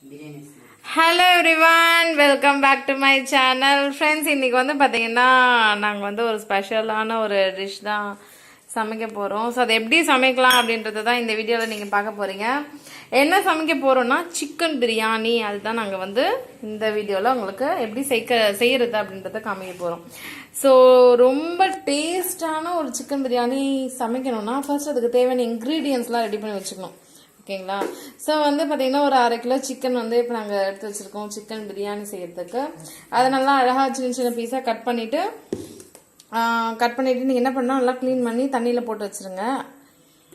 Hello everyone, welcome back to my channel. Friends, இன்னைக்கு வந்து பார்த்தீங்கன்னா நாங்கள் வந்து ஒரு ஸ்பெஷலான ஒரு டிஷ் தான் சமைக்க போகிறோம். ஸோ அதை எப்படி சமைக்கலாம் அப்படின்றது தான் இந்த வீடியோவில் நீங்கள் பார்க்க போகிறீங்க. என்ன சமைக்க போகிறோன்னா சிக்கன் பிரியாணி. அதுதான் நாங்கள் வந்து இந்த வீடியோவில் உங்களுக்கு எப்படி செய்கிறது அப்படின்றத காமிக்க போகிறோம். ஸோ ரொம்ப டேஸ்டான ஒரு சிக்கன் பிரியாணி சமைக்கணும்னா ஃபர்ஸ்ட் அதுக்கு தேவையான இன்க்ரீடியன்ஸ்லாம் ரெடி பண்ணி வச்சுக்கணும். ஓகேங்களா? ஸோ வந்து பார்த்தீங்கன்னா ஒரு 1/2 கிலோ சிக்கன் வந்து இப்போ நாங்கள் எடுத்து வச்சுருக்கோம் சிக்கன் பிரியாணி செய்யறதுக்கு. அதை நல்லா அழகாக சின்ன சின்ன பீஸாக கட் பண்ணிவிட்டு நீங்கள் என்ன பண்ணால் நல்லா க்ளீன் பண்ணி தண்ணியில் போட்டு வச்சுருங்க.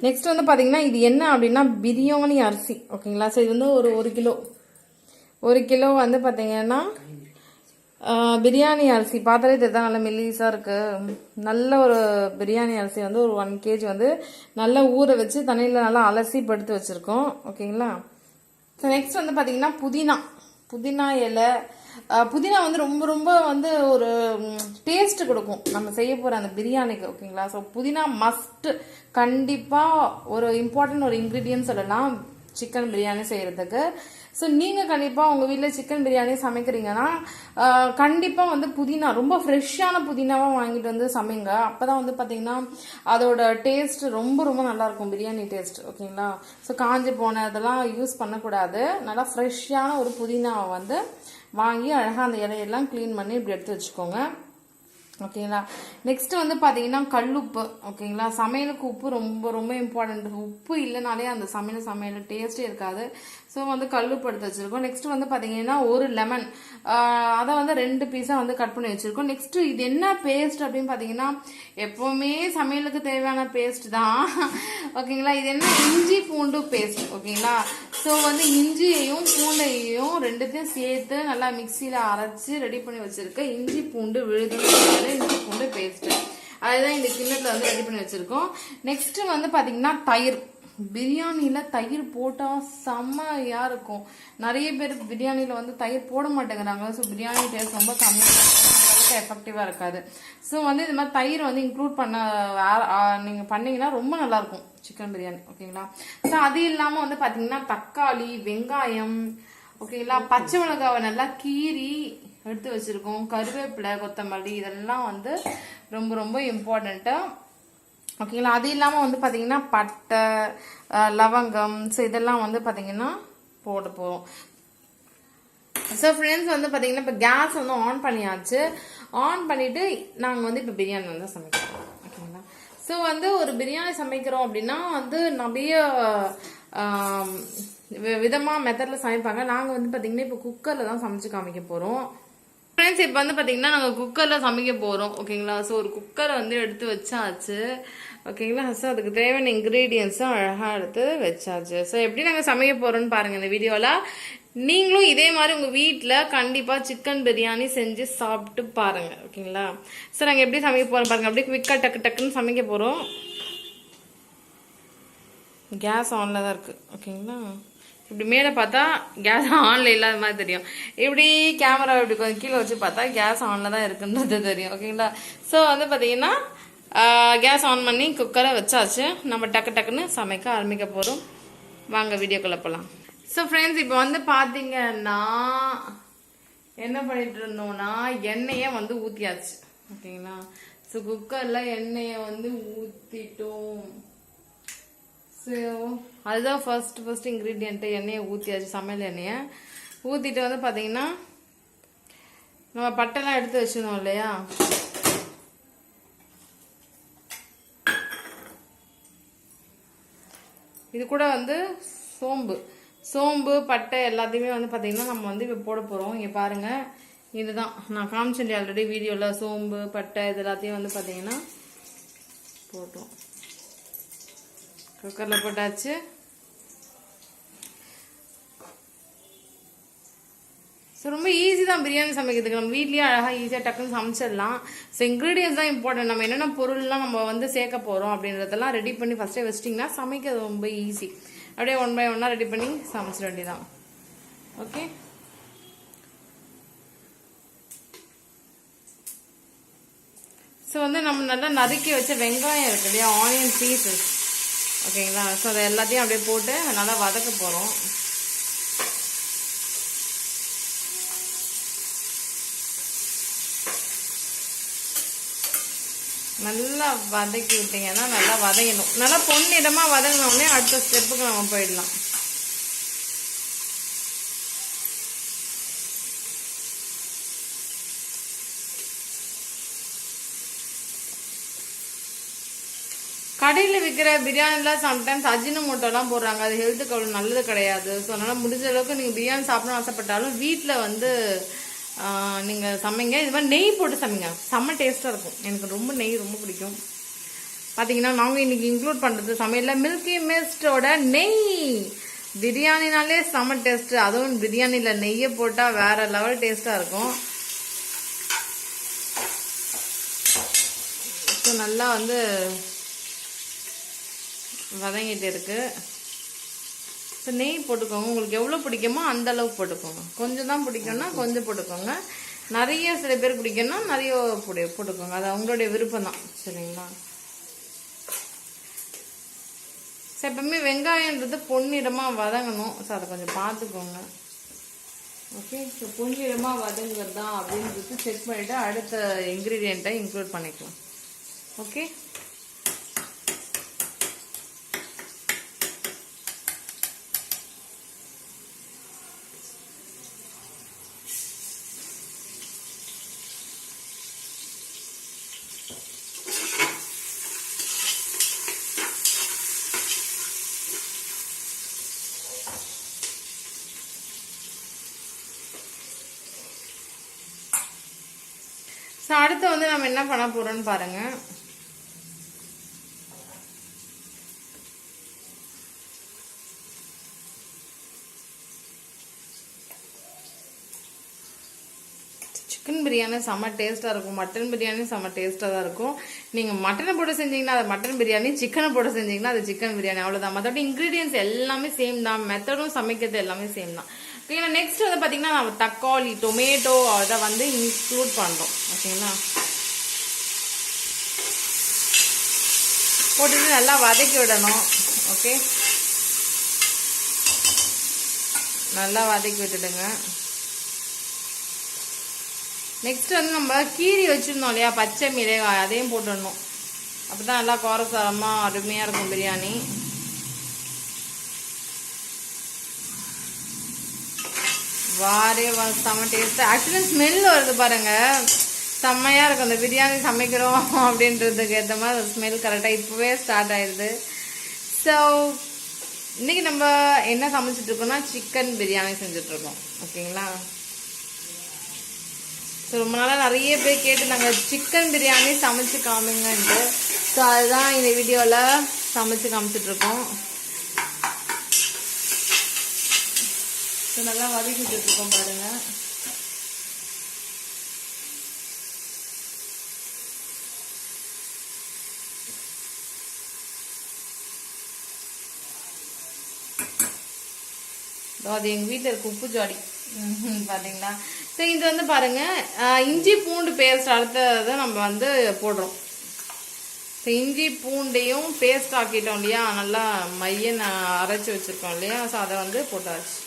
நெக்ஸ்ட் வந்து பார்த்தீங்கன்னா இது என்ன அப்படின்னா பிரியாணி அரிசி. ஓகேங்களா? ஸோ இது வந்து ஒரு கிலோ வந்து பார்த்தீங்கன்னா பிரியாணி அரிசி பார்த்தாலே தெரியுதா, நல்ல மெல்லிஸாக இருக்குது. நல்ல ஒரு பிரியாணி அரிசி வந்து ஒரு 1 kg வந்து நல்லா ஊற வச்சு தண்ணியில் நல்லா அலசி படுத்து வச்சுருக்கோம். ஓகேங்களா? ஸோ நெக்ஸ்ட் வந்து பார்த்தீங்கன்னா புதினா இலை. புதினா வந்து ரொம்ப ரொம்ப வந்து ஒரு டேஸ்ட் கொடுக்கும் நம்ம செய்ய போகிற அந்த பிரியாணிக்கு. ஓகேங்களா? ஸோ புதினா மஸ்ட், கண்டிப்பாக ஒரு இம்பார்ட்டன்ட் ஒரு இன்க்ரீடியன்ட் சொல்லலாம் சிக்கன் பிரியாணி செய்கிறதுக்கு. ஸோ நீங்கள் கண்டிப்பாக உங்கள் வீட்டில் சிக்கன் பிரியாணி சமைக்கிறீங்கன்னா கண்டிப்பாக வந்து புதினா ரொம்ப ஃப்ரெஷ்ஷான புதினாவாக வாங்கிட்டு வந்து சமைங்க. அப்போ தான் வந்து பார்த்தீங்கன்னா அதோட டேஸ்ட் ரொம்ப ரொம்ப நல்லாயிருக்கும், பிரியாணி டேஸ்ட். ஓகேங்களா? ஸோ காஞ்சி போன இதெல்லாம் யூஸ் பண்ணக்கூடாது. நல்லா ஃப்ரெஷ்ஷான ஒரு புதினாவை வந்து வாங்கி அழகாக அந்த இலையெல்லாம் க்ளீன் பண்ணி இப்படி எடுத்து வச்சுக்கோங்க. ஓகேங்களா? நெக்ஸ்ட் வந்து பார்த்தீங்கன்னா கல்லுப்பு. ஓகேங்களா? சமையலுக்கு உப்பு ரொம்ப ரொம்ப இம்பார்ட்டன்ட். உப்பு இல்லைனாலே அந்த சமையல் டேஸ்டே இருக்காது. ஸோ வந்து கல்லுப்பு எடுத்து வச்சுருக்கோம். நெக்ஸ்ட் வந்து பார்த்தீங்கன்னா ஒரு லெமன், அதை வந்து 2 பீஸாக வந்து கட் பண்ணி வச்சுருக்கோம். நெக்ஸ்ட் இது என்ன பேஸ்ட் அப்படின்னு பார்த்தீங்கன்னா எப்போவுமே சமையலுக்கு தேவையான பேஸ்ட் தான். ஓகேங்களா? இது என்ன இஞ்சி பூண்டு பேஸ்ட். ஓகேங்களா? ஸோ வந்து இஞ்சியையும் பூண்டையும் 2த்தையும் சேர்த்து நல்லா மிக்சியில் அரைச்சி ரெடி பண்ணி வச்சுருக்க இஞ்சி பூண்டு இஞ்சி பூண்டு பேஸ்ட் அதுதான் இந்த கிண்ணத்தில் வந்து ரெடி பண்ணி வச்சுருக்கோம். நெக்ஸ்ட் வந்து பார்த்தீங்கன்னா தயிர். பிரியாணியில் தயிர் போட்டால் செம்மையாக இருக்கும். நிறைய பேர் பிரியாணியில் வந்து தயிர் போட மாட்டேங்கிறாங்க. ஸோ பிரியாணி டேஸ்ட் ரொம்ப கம்மியாக இருக்கும், அந்தளவுக்கு எஃபெக்டிவாக இருக்காது. ஸோ வந்து இது மாதிரி தயிர் வந்து இன்க்ளூட் நீங்கள் பண்ணிங்கன்னா ரொம்ப நல்லாயிருக்கும் சிக்கன் பிரியாணி. ஓகேங்களா? ஸோ அது இல்லாமல் வந்து பார்த்தீங்கன்னா தக்காளி, வெங்காயம், ஓகேங்களா, பச்சை மிளகாவை நல்லா கீறி எடுத்து வச்சுருக்கோம். கருவேப்பிலை, கொத்தமல்லி இதெல்லாம் வந்து ரொம்ப ரொம்ப இம்பார்ட்டண்ட்டு. ஓகேங்களா? அது இல்லாமல் வந்து பார்த்தீங்கன்னா பட்டை, லவங்கம், ஸோ இதெல்லாம் வந்து பார்த்தீங்கன்னா போட போகிறோம். ஸோ ஃப்ரெண்ட்ஸ் வந்து பார்த்தீங்கன்னா இப்போ கேஸ் வந்து ஆன் பண்ணியாச்சு. ஆன் பண்ணிவிட்டு நாங்கள் வந்து இப்போ பிரியாணி வந்து சமைக்கிறோம். ஓகேங்களா? ஸோ வந்து ஒரு பிரியாணி சமைக்கிறோம் அப்படின்னா வந்து நிறைய விதமாக மெத்தடில் சமைப்பாங்க. நாங்கள் வந்து பார்த்தீங்கன்னா இப்போ குக்கரில் தான் சமைச்சு காமிக்க போகிறோம். ஃப்ரெண்ட்ஸ், இப்போ வந்து பார்த்தீங்கன்னா நாங்கள் குக்கரில் சமைக்க போகிறோம். ஓகேங்களா? ஸோ ஒரு குக்கரை வந்து எடுத்து வச்சாச்சு. ஓகேங்களா? ஸோ அதுக்கு தேவையான இன்க்ரீடியன்ஸும் அழகாக எடுத்து வச்சாச்சு. ஸோ எப்படி நாங்கள் சமைக்க போகிறோன்னு பாருங்கள் இந்த வீடியோவில். நீங்களும் இதே மாதிரி உங்கள் வீட்டில் கண்டிப்பாக சிக்கன் பிரியாணி செஞ்சு சாப்பிட்டு பாருங்கள். ஓகேங்களா? ஸோ நாங்கள் எப்படி சமைக்க போகிறோம் பாருங்கள். அப்படியே குவிக்காக டக்குன்னு சமைக்க போகிறோம். கேஸ் ஆனில் தான் இருக்குது. ஓகேங்களா? இப்படி மேலே பார்த்தா கேஸ் ஆனில் இல்லாத மாதிரி தெரியும். இப்படி கேமரா இப்படி கொஞ்சம் கீழே வச்சு பார்த்தா கேஸ் ஆனில் தான் இருக்குன்றது தெரியும். ஓகேங்களா? ஸோ வந்து பார்த்தீங்கன்னா கேஸ் ஆன் பண்ணி குக்கரை வச்சாச்சு. நம்ம டக்குன்னு சமைக்க ஆரம்பிக்க போகிறோம். வாங்க வீடியோக்குள்ளே போகலாம். ஸோ ஃப்ரெண்ட்ஸ், இப்போ வந்து பார்த்தீங்கன்னா என்ன பண்ணிட்டு இருந்தோம்னா எண்ணெயை வந்து ஊற்றியாச்சு. ஓகேங்களா? ஸோ குக்கரில் எண்ணெயை வந்து ஊற்றிட்டோம். ஸோ அதுதான் ஃபர்ஸ்ட் இன்க்ரீடியண்ட்டு. எண்ணெயை ஊற்றியாச்சு, சமையல் எண்ணெயை ஊற்றிட்டு வந்து பார்த்தீங்கன்னா நம்ம பட்டைலாம் எடுத்து வச்சுருந்தோம் இல்லையா, இது கூட வந்து சோம்பு பட்டை எல்லாத்தையுமே வந்து பார்த்தீங்கன்னா நம்ம வந்து இப்போ போட போகிறோம். இங்கே பாருங்கள், இதுதான் நான் காமிச்சேன் ஆல்ரெடி வீடியோவில். சோம்பு பட்டை இது எல்லாத்தையும் வந்து பார்த்தீங்கன்னா போட்டோம். குக்கரில் போட்டாச்சு. ஸோ ரொம்ப ஈஸி தான் பிரியாணி சமைக்கிறதுக்கு. நம்ம வீட்லேயே அழகாக ஈஸியாக டக்குன்னு சமைச்சிடலாம். ஸோ இன்க்ரீடியன்ஸ் தான் இம்பார்ட்டன்ட். நம்ம என்னென்ன பொருள்லாம் நம்ம வந்து சேர்க்க போகிறோம் அப்படின்றதெல்லாம் ரெடி பண்ணி ஃபஸ்ட்டே வச்சிட்டிங்கன்னா சமைக்கிறது ரொம்ப ஈஸி. அப்படியே 1 by 1 ரெடி பண்ணி சமைச்சிட வேண்டியதான். ஓகே? ஸோ வந்து நம்ம நல்லா நறுக்கி வச்ச வெங்காயம் இருக்கு இல்லையா, ஆனியன் பீசஸ். ஓகேங்களா? ஸோ அதை எல்லாத்தையும் அப்படியே போட்டு நல்லா வதக்க போகிறோம். நல்லா வதக்கி விட்டீங்கன்னா நல்லா வதங்கணும். நல்லா பொன்னிறமாக வதங்கினோடனே அடுத்த ஸ்டெப்புக்கு நம்ம போயிடலாம். கடையில் விற்கிற பிரியாணிலாம் சம்டைம்ஸ் அஜினமோட்டோலாம் போடுறாங்க. அது ஹெல்த்துக்கு அவ்வளோ நல்லது கிடையாது. ஸோ அதனால் முடிஞ்ச அளவுக்கு நீங்கள் பிரியாணி சாப்பிடணும்னு ஆசைப்பட்டாலும் வீட்டில் வந்து நீங்கள் சமைங்க. இது மாதிரி நெய் போட்டு சமைங்க, செம்ம டேஸ்ட்டாக இருக்கும். எனக்கு ரொம்ப நெய் ரொம்ப பிடிக்கும். பார்த்தீங்கன்னா நாங்கள் இன்றைக்கி இன்க்ளூட் பண்ணுறது சமையலில் மில்கி மிஸ்டோட நெய். பிரியாணினாலே செம்ம டேஸ்ட்டு. அதுவும் பிரியாணியில் நெய்யை போட்டால் வேறு லெவல் டேஸ்ட்டாக இருக்கும். ஸோ நல்லா வந்து வதங்கிட்டு இருக்கு. ஸோ நெய் போட்டுக்கோங்க. உங்களுக்கு எவ்வளோ பிடிக்குமோ அந்த அளவுக்கு போட்டுக்கோங்க. கொஞ்சம் தான் பிடிக்கும்னா கொஞ்சம் போட்டுக்கோங்க. நிறைய சில பேர் பிடிக்கும்னா நிறைய போட்டுக்கோங்க. அது அவங்களுடைய விருப்பம் தான். சரிங்களா? ஸோ எப்பவுமே வெங்காயன்றது பொன்னிறமாக வதங்கணும். ஸோ அதை கொஞ்சம் பார்த்துக்கோங்க. ஓகே, ஸோ பொன்னிறமாக வதங்குறதா அப்படின்றது செக் பண்ணிவிட்டு அடுத்த இன்க்ரீடியண்ட்டை இன்க்ளூட் பண்ணிக்கலாம். ஓகே, ஸோ அடுத்து வந்து நம்ம என்ன பண்ண போறோம்னு பாருங்க. சிக்கன் பிரியாணி செம்ம டேஸ்ட்டாக இருக்கும். மட்டன் பிரியாணி செம்ம டேஸ்ட்டாக தான் இருக்கும். நீங்கள் மட்டனை போட்டு செஞ்சீங்கன்னா அது மட்டன் பிரியாணி, சிக்கனை போட்டு செஞ்சீங்கன்னா அது சிக்கன் பிரியாணி. அவ்வளோதான். மற்றபடி இன்க்ரீடியன்ஸ் எல்லாமே சேம் தான். மெத்தடும் சமைக்கிறது எல்லாமே சேம் தான். ஓகேங்களா? நெக்ஸ்ட் வந்து பார்த்தீங்கன்னா நம்ம தக்காளி, டொமேட்டோ அதை வந்து இன்க்ளூட் பண்ணுறோம். ஓகேங்களா? போட்டுட்டு நல்லா வதக்கி விடணும். ஓகே, நல்லா வதக்கி விட்டுடுங்க. நெக்ஸ்ட் வந்து நம்ம கீரி வச்சுருந்தோம் இல்லையா, பச்சை மிளகாய், அதையும் போட்டுடணும். அப்போ தான் நல்லா காரசாரமாக அருமையாக இருக்கும் பிரியாணி. வாரே செம்ம டேஸ்ட்டு. ஆக்சுவலி ஸ்மெல் வருது பாருங்கள், செம்மையாக இருக்கும். அந்த பிரியாணி சமைக்கிறோம் அப்படின்றதுக்கு ஏற்ற மாதிரி ஸ்மெல் கரெக்டாக இப்போவே ஸ்டார்ட் ஆயிடுது. ஸோ இன்றைக்கி நம்ம என்ன சமைச்சிட்ருக்கோம்னா சிக்கன் பிரியாணி செஞ்சிட்ருக்கோம். ஓகேங்களா? ஸோ ரொம்ப நாளாக நிறைய பேர் கேட்டுருந்தாங்க சிக்கன் பிரியாணி சமைச்சு காமிங்கன்ட்டு. ஸோ அதுதான் இந்த வீடியோவில் சமைச்சு காமிச்சிட்ருக்கோம். ஸோ நல்லா வதக்கிட்டுருக்கோம் பாருங்கள். அது எங்கள் வீட்டில் இருக்க உப்பு ஜாடி பார்த்தீங்களா? ஸோ இது வந்து பாருங்கள், இஞ்சி பூண்டு பேஸ்ட் அடுத்ததை நம்ம வந்து போடுறோம். ஸோ இஞ்சி பூண்டையும் பேஸ்ட் ஆக்கிட்டோம் இல்லையா, நல்லா மையம் அரைச்சி வச்சுருக்கோம் இல்லையா. ஸோ அதை வந்து போட்டாச்சு.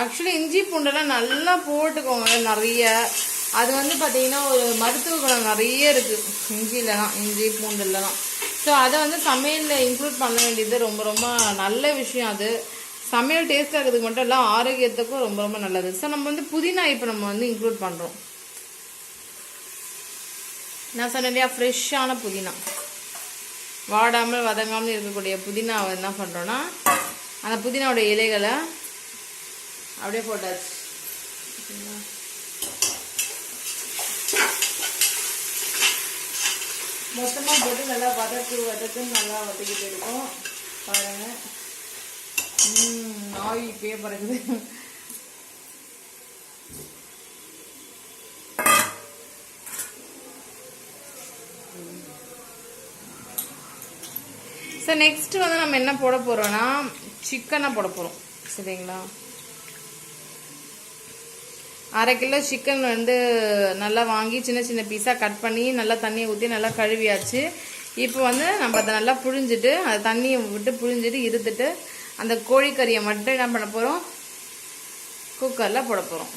ஆக்சுவலி இஞ்சி பூண்டெல்லாம் நல்லா போட்டுக்கோங்க நிறைய. அது வந்து பார்த்தீங்கன்னா ஒரு மருத்துவ குணம் நிறைய இருக்குது இஞ்சிலலாம், இஞ்சி பூண்டுலலாம். ஸோ அதை வந்து சமையலில் இன்க்ளூட் பண்ண வேண்டியது ரொம்ப ரொம்ப நல்ல விஷயம். அது சமையல் டேஸ்ட்டாக இருக்கிறதுக்கு மட்டும் இல்லை, ஆரோக்கியத்துக்கும் ரொம்ப ரொம்ப நல்லது. ஸோ நம்ம வந்து புதினா இப்போ நம்ம வந்து இன்க்ளூட் பண்ணுறோம். நான் சொன்னேன் இல்லையா, ஃப்ரெஷ்ஷான புதினா, வாடாமல் வதங்காமல் இருக்கக்கூடிய புதினாவை என்ன பண்ணுறோன்னா அந்த புதினாவோட இலைகளை அப்படியே போட்டாச்சு. மொத்தமாக போட்டு நல்லா வதக்குன்னு நல்லா வதக்கிட்டு இருக்கோம் பாருங்கள். ஆயில் இப்பயே பறக்குது. ஸோ நெக்ஸ்ட் வந்து நம்ம என்ன போட போறோம்னா சிக்கனை போட போறோம். சரிங்களா? 1/2 கிலோ சிக்கன் வந்து நல்லா வாங்கி சின்ன சின்ன பீஸாக கட் பண்ணி நல்லா தண்ணியை ஊற்றி நல்லா கழுவியாச்சு. இப்போ வந்து நம்ம அதை நல்லா புழிஞ்சிட்டு, அதை தண்ணியை விட்டு புழிஞ்சிட்டு இருந்துட்டு அந்த கோழிக்கறியை மட்டும் என்ன பண்ண போகிறோம், குக்கரில் போட போகிறோம்.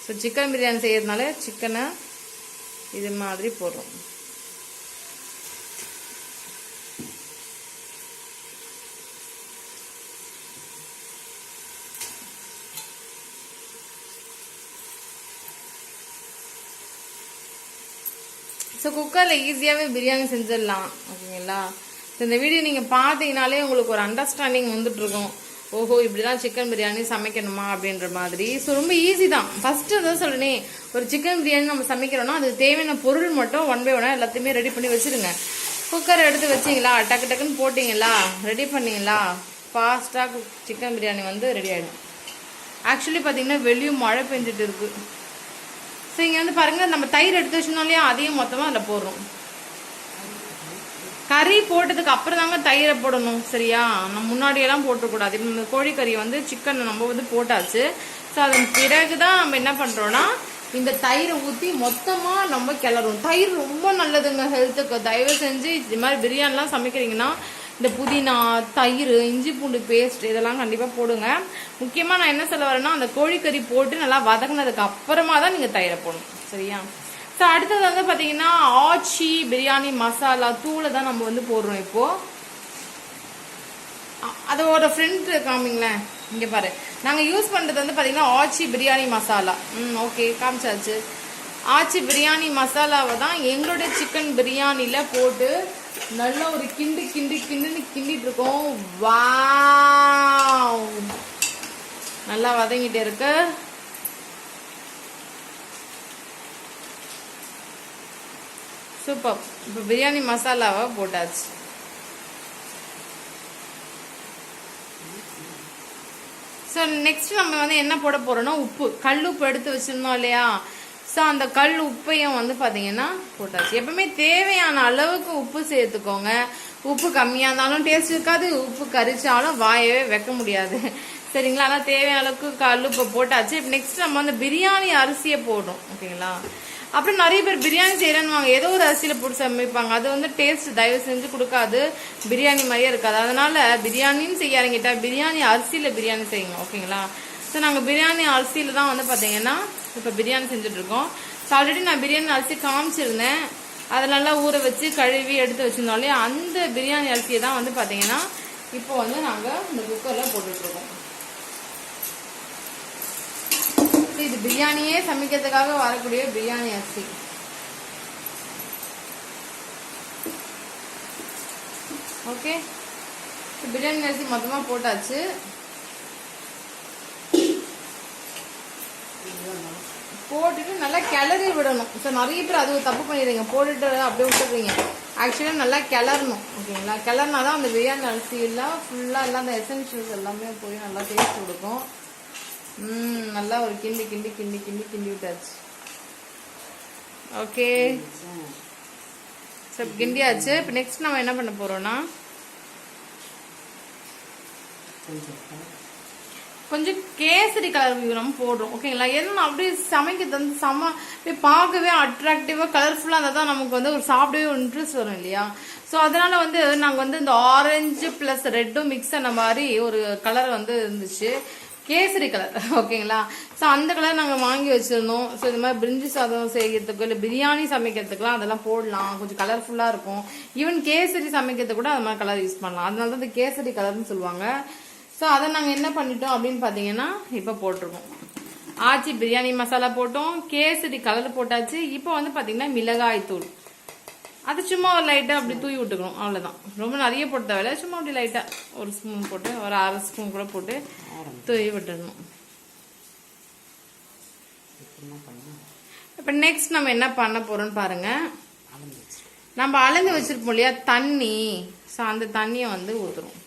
ஸோ சிக்கன் பிரியாணி செய்யறதுனால சிக்கனை இது மாதிரி போடுறோம். ஸோ குக்கரில் ஈஸியாகவே பிரியாணி செஞ்சிடலாம். ஓகேங்களா? ஸோ இந்த வீடியோ நீங்கள் பார்த்தீங்கனாலே உங்களுக்கு ஒரு அண்டர்ஸ்டாண்டிங் வந்துட்டுருக்கும். ஓஹோ, இப்படி தான் சிக்கன் பிரியாணி சமைக்கணுமா அப்படின்ற மாதிரி. ஸோ ரொம்ப ஈஸி தான். ஃபஸ்ட்டு தான் சொல்லுனே, ஒரு சிக்கன் பிரியாணி நம்ம சமைக்கிறோன்னா அதுக்கு தேவையான பொருள் மட்டும் 1 by 1 எல்லாத்தையுமே ரெடி பண்ணி வச்சுருங்க. குக்கரை எடுத்து வச்சிங்களா, டக்கு டக்குன்னு போட்டிங்களா, ரெடி பண்ணிங்களா, ஃபாஸ்ட்டாக சிக்கன் பிரியாணி வந்து ரெடி ஆகிடும். ஆக்சுவலி பார்த்தீங்கன்னா வெளியும் மழை பெஞ்சிட்டு இருக்குது. ஸோ இங்கே வந்து பாருங்கள், நம்ம தயிர் எடுத்து வச்சுருந்தோம் இல்லையா, அதையும் மொத்தமாக அதில் போடுறோம். கறி போட்டதுக்கு அப்புறம் தாங்க தயிரை போடணும். சரியா? நம்ம முன்னாடியெல்லாம் போட்டக்கூடாது. இப்போ இந்த கோழிக்கறி வந்து சிக்கன் நம்ம வந்து போட்டாச்சு. ஸோ அதன் பிறகு தான் நம்ம என்ன பண்ணுறோன்னா இந்த தயிரை ஊற்றி மொத்தமாக நம்ம கிளறோம். தயிர் ரொம்ப நல்லதுங்க ஹெல்த்துக்கு. தயவு செஞ்சு இது மாதிரி பிரியாணிலாம் சமைக்கிறீங்கன்னா இந்த புதினா, தயிர், இஞ்சி பூண்டு பேஸ்ட் இதெல்லாம் கண்டிப்பாக போடுங்க. முக்கியமாக நான் என்ன சொல்ல வரேன்னா, அந்த கோழிக்கறி போட்டு நல்லா வதங்கினதுக்கு அப்புறமா தான் நீங்கள் தயிரை போடணும். சரியா? ஸோ அடுத்தது வந்து பார்த்தீங்கன்னா ஆச்சி பிரியாணி மசாலா தூளை தான் நம்ம வந்து போடுறோம். இப்போது அதோட ஃப்ரெண்ட் காமிங்களேன். இங்கே பாரு, நாங்கள் யூஸ் பண்ணுறது வந்து பார்த்தீங்கன்னா ஆச்சி பிரியாணி மசாலா. ஓகே, காமிச்சாச்சு. ஆச்சி பிரியாணி மசாலாவை தான் எங்களுடைய சிக்கன் பிரியாணியில் போட்டு நல்லா ஒரு கிண்டிட்டு இருக்கோம். வாவ், நல்லா வதங்கிட்டே இருக்கு. சூப்பர். இப்போ பிரியாணி மசாலாவை போட்டாச்சு. ஸோ நெக்ஸ்ட் நம்ம வந்து என்ன போட போறோம்னா உப்பு, கல் உப்பு எடுத்து வச்சிருந்தோம் இல்லையா. ஸோ அந்த கல் உப்பையும் வந்து பார்த்தீங்கன்னா போட்டாச்சு. எப்பவுமே தேவையான அளவுக்கு உப்பு சேர்த்துக்கோங்க. உப்பு கம்மியாக இருந்தாலும் டேஸ்ட் இருக்காது, உப்பு கரிச்சாலும் வாயவே வைக்க முடியாது. சரிங்களா? ஆனால் தேவையான அளவுக்கு கல் உப்பை போட்டாச்சு. இப்போ நெக்ஸ்ட் நம்ம வந்து பிரியாணி அரிசியை போடுறோம். ஓகேங்களா? அப்புறம் நிறைய பேர் பிரியாணி செய்யறேன்னு ஏதோ ஒரு அரிசியில் போட்டு சமைப்பாங்க. அது வந்து டேஸ்ட் தயவு செஞ்சு கொடுக்காது, பிரியாணி மாதிரியே இருக்காது. அதனால பிரியாணின்னு செய்ய இறங்கிட்டா பிரியாணி அரிசியில் பிரியாணி செய்யுங்க. ஓகேங்களா? ஸோ நாங்கள் பிரியாணி அரிசியில் தான் வந்து பார்த்தீங்கன்னா இப்போ பிரியாணி செஞ்சுட்ருக்கோம். ஸோ ஆல்ரெடி நான் பிரியாணி அரிசி காமிச்சிருந்தேன். அதை நல்லா ஊற வச்சு கழுவி எடுத்து வச்சுருந்தோம். அந்த பிரியாணி அரிசியை தான் வந்து பார்த்தீங்கன்னா இப்போ வந்து நாங்கள் இந்த குக்கரில் போட்டுட்ருக்கோம். இது பிரியாணியே சமைக்கிறதுக்காக வரக்கூடிய பிரியாணி அரிசி. ஓகே, பிரியாணி அரிசி மொத்தமாக போட்டாச்சு. போட்டுட்டு நல்லா கிளறி விடணும். ஸோ நிறைய பேர் அது தப்பு பண்ணிடுறீங்க, போட்டுட்டு அப்படியே விட்டுறீங்க. ஆக்சுவலாக நல்லா கிளறணும். ஓகேங்களா? கிளறினா தான் அந்த பிரியாணி அரிசியெல்லாம் ஃபுல்லாக எல்லாம் அந்த எசென்ஷியல்ஸ் எல்லாமே போய் நல்லா டேஸ்ட் கொடுக்கும். நல்லா ஒரு கிண்டி விட்டாச்சு. ஓகே, ஸோ கிண்டியாச்சு. இப்போ நெக்ஸ்ட் நம்ம என்ன பண்ண போகிறோன்னா கொஞ்சம் கேசரி கலர் நம்ம போடுறோம். ஓகேங்களா? ஏன்னா அப்படியே சமைக்கிறது வந்து அப்படியே பார்க்கவே அட்ராக்டிவாக கலர்ஃபுல்லாக இருந்தால் தான் நமக்கு வந்து ஒரு சாப்பிடவே ஒரு இன்ட்ரெஸ்ட் வரும் இல்லையா? ஸோ அதனால வந்து நாங்கள் வந்து இந்த ஆரஞ்சு ப்ளஸ் ரெட்டும் மிக்ஸ் ஆன மாதிரி ஒரு கலர் வந்து இருந்துச்சு, கேசரி கலர். ஓகேங்களா? ஸோ அந்த கலர் நாங்கள் வாங்கி வச்சிருந்தோம். ஸோ இந்த மாதிரி பிரிஞ்சி சாதம் செய்யறதுக்கு இல்லை பிரியாணி சமைக்கிறதுக்குலாம் அதெல்லாம் போடலாம், கொஞ்சம் கலர்ஃபுல்லாக இருக்கும். ஈவன் கேசரி சமைக்கிறதுக்கு கூட அந்த மாதிரி கலர் யூஸ் பண்ணலாம். அதனால தான் இந்த கேசரி கலர்னு சொல்லுவாங்க. ஸோ அதை நாங்கள் என்ன பண்ணிட்டோம் அப்படின்னு பார்த்தீங்கன்னா இப்போ போட்டிருக்கோம். ஆச்சி பிரியாணி மசாலா போட்டோம், கேசரி கலர் போட்டாச்சு. இப்போ வந்து பார்த்தீங்கன்னா மிளகாய் தூள், அது சும்மா ஒரு லைட்டாக அப்படி தூவி விட்டுக்கணும். அவ்வளோதான், ரொம்ப நிறைய போட்ட தேவையில்ல. சும்மா அப்படி லைட்டாக ஒரு ஸ்பூன் போட்டு, ஒரு 1/2 ஸ்பூன் கூட போட்டு தூவி விட்டுடணும். இப்போ நெக்ஸ்ட் நம்ம என்ன பண்ண போறோம்னு பாருங்க. நம்ம அளந்து வச்சிருப்போம் இல்லையா தண்ணி, ஸோ அந்த தண்ணியை வந்து ஊற்றுறோம்.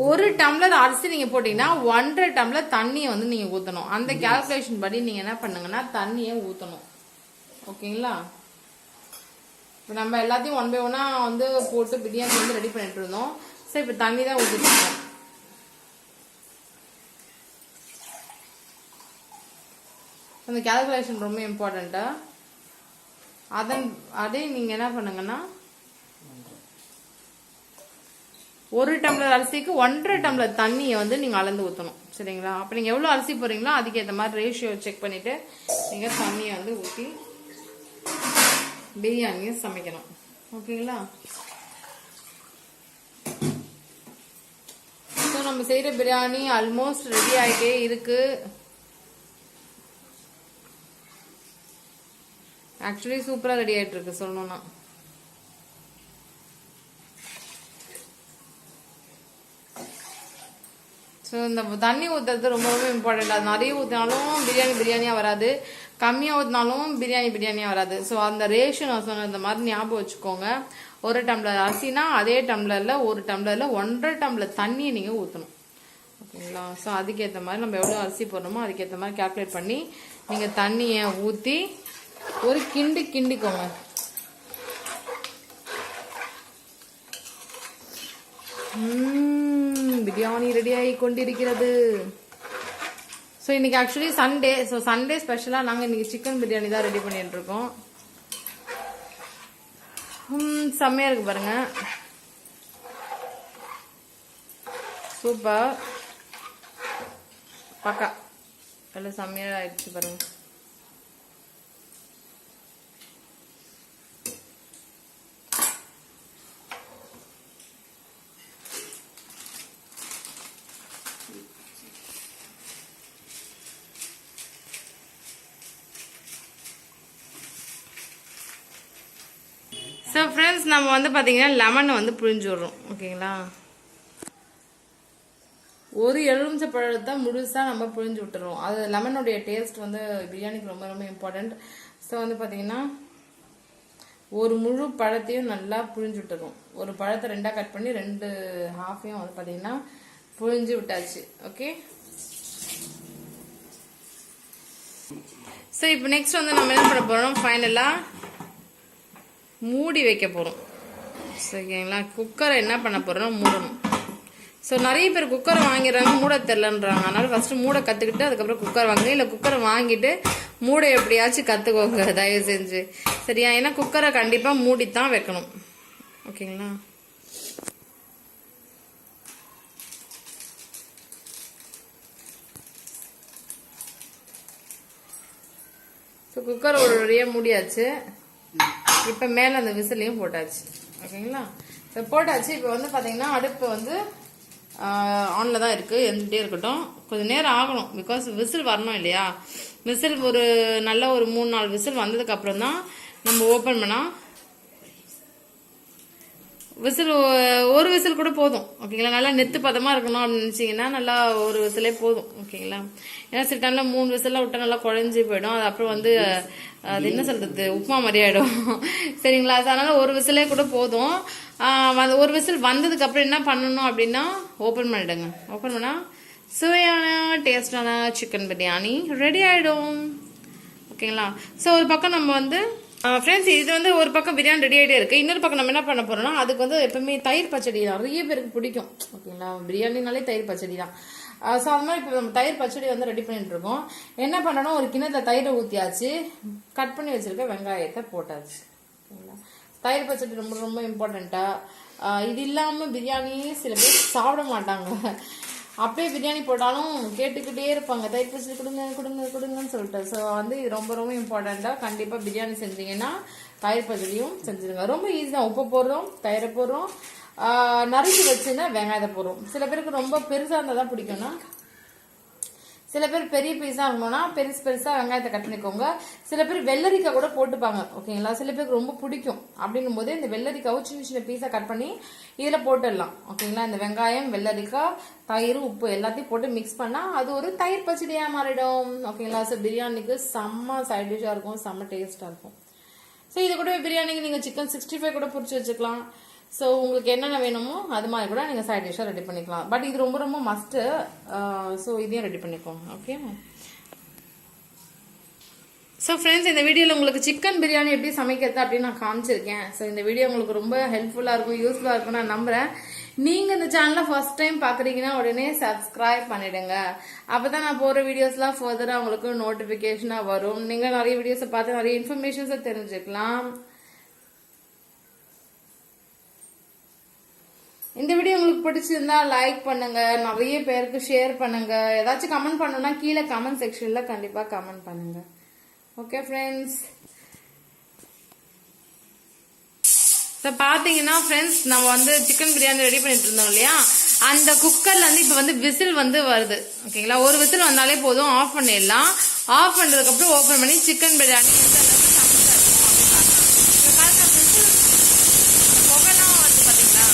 1 டம்ளர் அரிசி நீங்க போட்டீங்கன்னா 1.5 டம்ளர் தண்ணியை வந்து நீங்க ஊற்றணும். அந்த கால்குலேஷன் படி நீங்க என்ன பண்ணுங்கன்னா தண்ணியை ஊற்றணும். ஓகேங்களா? இப்போ நம்ம எல்லாத்தையும் 1 by 1 வந்து போட்டு பிரியாணி வந்து ரெடி பண்ணிட்டு இருந்தோம். சரி, இப்போ தண்ணி தான் ஊற்றிட்டு இருக்கோம். அந்த கால்குலேஷன் ரொம்ப இம்பார்ட்டண்ட்டா. அதே நீங்க என்ன பண்ணுங்கன்னா 1 டம்ளர் அரிசிக்கு 1.5 டம்ளர் தண்ணியை வந்து நீங்க அளந்து ஊற்றணும். சரிங்களா? அப்போ நீங்கள் எவ்வளோ அரிசி போடுறீங்களோ அதுக்கேற்ற மாதிரி ரேஷியோ செக் பண்ணிவிட்டு நீங்கள் தண்ணியை வந்து ஊற்றி பிரியாணியை சமைக்கணும். ஓகேங்களா? ஸோ நம்ம செய்கிற பிரியாணி ஆல்மோஸ்ட் ரெடி ஆகிட்டே இருக்கு. ஆக்சுவலி சூப்பராக ரெடி ஆகிட்டு இருக்கு சொல்லணும்னா. ஸோ இந்த தண்ணி ஊற்றுறது ரொம்ப ரொம்ப இம்பார்ட்டண்ட். அது நிறைய ஊற்றினாலும் பிரியாணியாக வராது, கம்மியாக ஊற்றினாலும் பிரியாணியாக வராது. ஸோ அந்த ரேஷியோ நான் சொன்ன இந்த மாதிரி ஞாபகம் வச்சுக்கோங்க. 1 டம்ளர் அரிசினா அதே டம்ளரில் 1 டம்ளரில் 1.5 டம்ளர் தண்ணியை நீங்கள் ஊற்றணும். ஓகேங்களா? ஸோ அதுக்கேற்ற மாதிரி நம்ம எவ்வளோ அரிசி போடணுமோ அதுக்கேற்ற மாதிரி கேல்குலேட் பண்ணி நீங்கள் தண்ணியை ஊற்றி ஒரு கிண்டிக்கோங்க. பிரியாணி ரெடி ஆகி கொண்டிருக்கிறது. ஸோ இன்னைக்கு ஆக்சுவலி சண்டே. ஸோ சண்டே ஸ்பெஷலாக நாங்கள் இன்னைக்கு சிக்கன் பிரியாணி தான் ரெடி பண்ணிட்டு இருக்கோம். செம்மையா இருக்கு பாருங்க, சூப்பர், பக்கா எல்லாம் செம்மையா ஆயிடுச்சு பாருங்க. ஸோ ஃப்ரெண்ட்ஸ், நம்ம வந்து பார்த்தீங்கன்னா லெமனை வந்து புழிஞ்சு விட்றோம். ஓகேங்களா? ஒரு எலுமிச்சை பழத்தை முழுசாக நம்ம புழிஞ்சு விட்டுறோம். அது லெமனுடைய டேஸ்ட் வந்து பிரியாணிக்கு ரொம்ப ரொம்ப இம்பார்ட்டண்ட். ஸோ வந்து பார்த்தீங்கன்னா ஒரு முழு பழத்தையும் நல்லா புழிஞ்சு விட்டுறோம். ஒரு பழத்தை 2ஆக கட் பண்ணி 2 ஹாஃபையும் வந்து பார்த்தீங்கன்னா புழிஞ்சு விட்டாச்சு. ஓகே. ஸோ இப்போ நெக்ஸ்ட் வந்து நம்ம என்ன பண்ண போகிறோம், ஃபைனலாக மூடி வைக்க போகிறோம். சரிங்களா? குக்கரை என்ன பண்ண போகிறோம், மூடணும். ஸோ நிறைய பேர் குக்கரை வாங்கிடுறாங்க, மூட தெரிலன்றாங்க. அதனால ஃபஸ்ட்டு மூட கற்றுக்கிட்டு அதுக்கப்புறம் குக்கர் வாங்க, இல்லை குக்கரை வாங்கிட்டு மூடை எப்படியாச்சும் கற்றுக்கோங்க தயவு செஞ்சு. சரியா? ஏன்னா குக்கரை கண்டிப்பாக மூடித்தான் வைக்கணும். ஓகேங்களா? ஸோ குக்கர் ஒரு வழியாக மூடியாச்சு. இப்போ மேலே அந்த விசிலையும் போட்டாச்சு. ஓகேங்களா? இப்போ போட்டாச்சு. இப்போ வந்து பார்த்தீங்கன்னா அடுப்பு வந்து ஆனில் தான் இருக்குது, இருந்துகிட்டே இருக்கட்டும். கொஞ்சம் நேரம் ஆகணும், பிகாஸ் விசில் வரணும் இல்லையா? விசில் ஒரு நல்ல ஒரு 3-4 விசில் வந்ததுக்கப்புறம் தான் நம்ம ஓப்பன் பண்ணால், விசில் ஒரு விசில் கூட போதும். ஓகேங்களா? நல்லா நெத்து பதமாக இருக்கணும் அப்படின்னு நினச்சிங்கன்னா நல்லா ஒரு விசிலே போதும். ஓகேங்களா? ஏன்னா சில டைமில் 3 விசிலாம் விட்டால் நல்லா குழஞ்சி போயிடும். அது அப்புறம் வந்து அது என்ன சொல்கிறது, உப்புமா மாதிரி ஆகிடும். சரிங்களா? அதனால் ஒரு விசிலே கூட போதும். ஒரு விசில் வந்ததுக்கப்புறம் என்ன பண்ணணும் அப்படின்னா ஓப்பன் பண்ணிவிடுங்க. ஓப்பன் பண்ணால் சுவையான டேஸ்டான சிக்கன் பிரியாணி ரெடி ஆகிடும். ஓகேங்களா? ஸோ ஒரு பக்கம் நம்ம வந்து ஃப்ரெண்ட்ஸ், இது வந்து ஒரு பக்கம் பிரியாணி ரெடி ஆகிட்டே இருக்குது. இன்னொரு பக்கம் நம்ம என்ன பண்ண போகிறோம்னா, அதுக்கு வந்து எப்பவுமே தயிர் பச்சடி நிறைய பேருக்கு பிடிக்கும். ஓகேங்களா? பிரியாணினாலே தயிர் பச்சடி தான். ஸோ அது மாதிரி இப்போ நம்ம தயிர் பச்சடி வந்து ரெடி பண்ணிட்டு இருக்கோம். என்ன பண்ணணும், ஒரு கிண்ணத்துல தயிரை ஊற்றியாச்சு, கட் பண்ணி வச்சிருக்க வெங்காயத்தை போட்டாச்சு. ஓகேங்களா? தயிர் பச்சடி ரொம்ப ரொம்ப இம்பார்ட்டண்ட்டா. இது இல்லாமல் பிரியாணியே சில பேர் சாப்பிட மாட்டாங்க. அப்படியே பிரியாணி போட்டாலும் கேட்டுக்கிட்டே இருப்பாங்க, தயிர் பச்சடி கொடுங்க கொடுங்க கொடுங்கன்னு சொல்லிட்டு. ஸோ வந்து இது ரொம்ப ரொம்ப இம்பார்ட்டண்ட்டாக கண்டிப்பாக பிரியாணி செஞ்சீங்கன்னா தயிர் பச்சடியும் செஞ்சுருங்க. ரொம்ப ஈஸி தான். உப்பு போடுறோம், தயிரை போடுறோம், நறுக்கி வச்சுன்னா வெங்காயத்தை போடுறோம். சில பேருக்கு ரொம்ப பெருசாக இருந்தால் தான் பிடிக்கும்னா, சில பேர் பெரிய பீஸாக இருக்கணும்னா பெருசாக வெங்காயத்தை கட் பண்ணிக்கோங்க. சில பேர் வெள்ளரிக்காய் கூட போட்டுப்பாங்க. ஓகேங்களா? சில பேருக்கு ரொம்ப பிடிக்கும். அப்படின்னும் போது இந்த வெள்ளரிக்காவை சின்ன பீஸாக கட் பண்ணி இதில் போட்டுடலாம். ஓகேங்களா? இந்த வெங்காயம், வெள்ளரிக்காய், தயிர், உப்பு எல்லாத்தையும் போட்டு மிக்ஸ் பண்ணால் அது ஒரு தயிர் பச்சடியாக மாறிடும். ஓகேங்களா? ஸோ பிரியாணிக்கு செம்ம சைட் டிஷ்ஷாக இருக்கும், செம்ம டேஸ்ட்டாக இருக்கும். ஸோ இது கூட பிரியாணிக்கு நீங்கள் சிக்கன் 65 கூட பொரிச்சு வச்சுக்கலாம். ஸோ உங்களுக்கு என்னென்ன வேணுமோ அது மாதிரி கூட நீங்கள் சைட் டிஷ்ஷாக ரெடி பண்ணிக்கலாம். பட் இது ரொம்ப ரொம்ப மஸ்ட்டு. ஸோ இதையும் ரெடி பண்ணிக்கோங்க. ஓகே. ஸோ ஃப்ரெண்ட்ஸ், இந்த வீடியோவில் உங்களுக்கு சிக்கன் பிரியாணி எப்படி சமைக்கிறது அப்படின்னு நான் காமிச்சிருக்கேன். ஸோ இந்த வீடியோ உங்களுக்கு ரொம்ப ஹெல்ப்ஃபுல்லாக இருக்கும், யூஸ்ஃபுல்லாக இருக்கும் நான் நம்புகிறேன். நீங்கள் இந்த சேனலை ஃபர்ஸ்ட் டைம் பார்க்குறீங்கன்னா உடனே சப்ஸ்கிரைப் பண்ணிவிடுங்க. அப்போ தான் நான் போகிற வீடியோஸ்லாம் ஃபர்தராக உங்களுக்கு நோட்டிஃபிகேஷனாக வரும். நீங்கள் நிறைய வீடியோஸை பார்த்து நிறைய இன்ஃபர்மேஷன்ஸை தெரிஞ்சுக்கலாம். இந்த வீடியோ உங்களுக்கு உங்களுக்கு பிடிச்சிருந்தா லைக் பண்ணுங்க, நிறைய பேருக்கு ஷேர் பண்ணுங்க. ஏதாச்சும் கமெண்ட் பண்ணணும்னா கீழே கமெண்ட் செக்ஷன்ல கண்டிப்பா கமெண்ட் பண்ணுங்க. ஓகே ஃப்ரெண்ட்ஸ், பாத்தீங்கன்னா ஃப்ரெண்ட்ஸ் நம்ம வந்து சிக்கன் பிரியாணி ரெடி பண்ணிட்டு இருந்தோம் இல்லையா, அந்த குக்கர்ல வந்து இப்ப வந்து விசில் வந்து வருது. ஓகேங்களா, ஒரு விசில் வந்தாலே போதும், ஆஃப் பண்ணிடலாம். ஆஃப் பண்றதுக்கு அப்புறம் ஓபன் பண்ணி சிக்கன் பிரியாணி புகைலாம் வருது பாத்தீங்களா.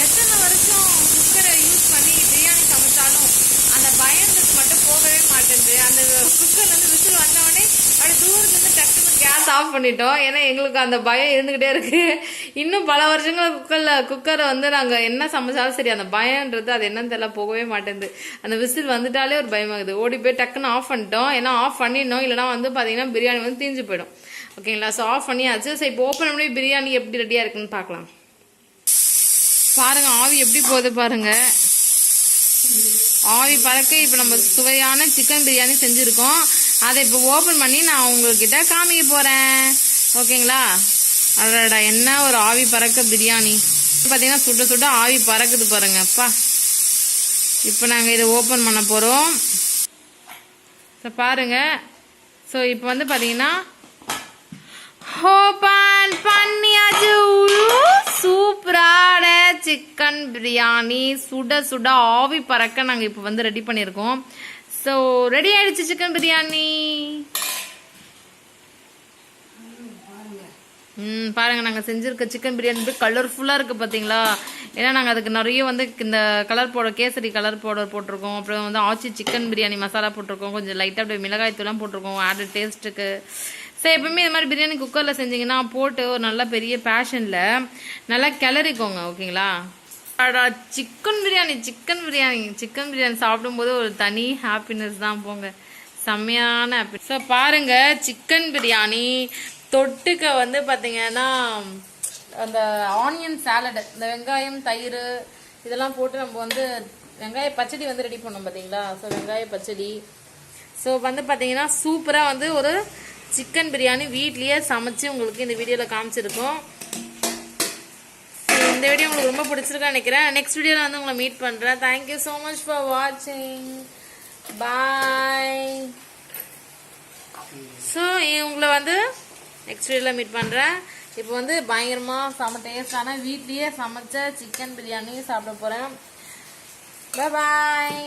எத்தனை வருஷம் குக்கரை யூஸ் பண்ணி பிரியாணி சமைச்சாலும் அந்த பயந்துக்கு மட்டும் போகவே மாட்டேங்குது. அந்த குக்கர்ல இருந்து விசில் வந்தவொடனே அப்படி தூரத்துல இருந்து டக்குனு கேஸ் ஆஃப் பண்ணிட்டோம். ஏன்னா எங்களுக்கு அந்த பயம் இருந்துகிட்டே இருக்கு. இன்னும் பல வருஷங்கள் குக்கரை வந்து நாங்க என்ன சமைச்சாலும் சரி, அந்த பயம்ன்றது அது என்னன்னு தெரியல, போகவே மாட்டேங்குது. அந்த விசில் வந்துட்டாலே ஒரு பயமாகுது. ஓடி போய் டக்குன்னு ஆஃப் பண்ணிட்டோம். ஏன்னா ஆஃப் பண்ணிடணும், இல்லைன்னா வந்து பாத்தீங்கன்னா பிரியாணி வந்து தீஞ்சு போயிடும். ஓகேங்களா, ஸோ ஆஃப் பண்ணியாச்சு. ஸோ இப்போ ஓப்பன் பண்ணி பிரியாணி எப்படி ரெடியா இருக்குன்னு பார்க்கலாம். பாருங்க ஆவி எப்படி போகுது பாருங்க. ஆவி பறக்க இப்போ நம்ம சுவையான சிக்கன் பிரியாணி செஞ்சுருக்கோம். அதை இப்போ ஓப்பன் பண்ணி நான் உங்ககிட்ட காமிக்க போகிறேன். ஓகேங்களா, அதோட என்ன ஒரு ஆவி பறக்க பிரியாணி பார்த்தீங்கன்னா சுட சுட ஆவி பறக்குது பாருங்க. அப்பா, இப்போ நாங்கள் இதை ஓப்பன் பண்ண போகிறோம். ஸோ பாருங்க. ஸோ இப்போ வந்து பார்த்தீங்கன்னா ஓப்பன் பண்ணியாச்சு. சூப்பரான சிக்கன் பிரியாணி சுட சுட ஆவி பறக்க நாங்கள் இப்போ வந்து ரெடி பண்ணியிருக்கோம். ஸோ ரெடி ஆயிடுச்சு சிக்கன் பிரியாணி. பாருங்க, நாங்கள் செஞ்சிருக்க சிக்கன் பிரியாணி கலர்ஃபுல்லாக இருக்குது பார்த்தீங்களா. ஏன்னா நாங்கள் அதுக்கு நிறைய வந்து இந்த colour powder, kesari colour powder போட்டிருக்கோம். அப்புறம் வந்து ஆச்சி சிக்கன் பிரியாணி மசாலா போட்டிருக்கோம். கொஞ்சம் லைட்டாக அப்படியே மிளகாய் தூள்லாம் போட்டிருக்கோம் ஆட் டேஸ்ட்டுக்கு. ஸோ எப்பவுமே இது மாதிரி பிரியாணி குக்கரில் செஞ்சிங்கன்னா போட்டு ஒரு நல்ல பெரிய பேஷனில் நல்லா கிளறிக்கோங்க. ஓகேங்களா, சிக்கன் பிரியாணி சாப்பிடும்போது ஒரு தனி ஹாப்பினஸ் தான் போங்க, செம்மையான ஹாப்பி. ஸோ பாருங்க, சிக்கன் பிரியாணி தொட்டுக்க வந்து பார்த்தீங்கன்னா அந்த ஆனியன் சாலட், இந்த வெங்காயம் தயிர் இதெல்லாம் போட்டு நம்ம வந்து வெங்காய பச்சடி வந்து ரெடி பண்ணோம் பார்த்தீங்களா. ஸோ வெங்காய பச்சடி. ஸோ வந்து பார்த்தீங்கன்னா சூப்பராக வந்து ஒரு சிக்கன் பிரியாணி வீட்லயே சமைச்சு உங்களுக்கு இந்த வீடியோவில் காமிச்சிருக்கோம். இந்த வீடியோ உங்களுக்கு ரொம்ப பிடிச்சிருக்கான்னு நினைக்கிறேன். நெக்ஸ்ட் வீடியோவில் வந்து உங்களை மீட் பண்ணுறேன். தேங்க்யூ ஸோ மச் ஃபார் வாட்சிங். பாய். ஸோ உங்களை வந்து நெக்ஸ்ட் வீடியோவில் மீட் பண்ணுறேன். இப்போ வந்து பயங்கரமாக செம்ம டேஸ்டான வீட்லேயே சமைச்ச சிக்கன் பிரியாணி சாப்பிட போகிறேன். பாய்.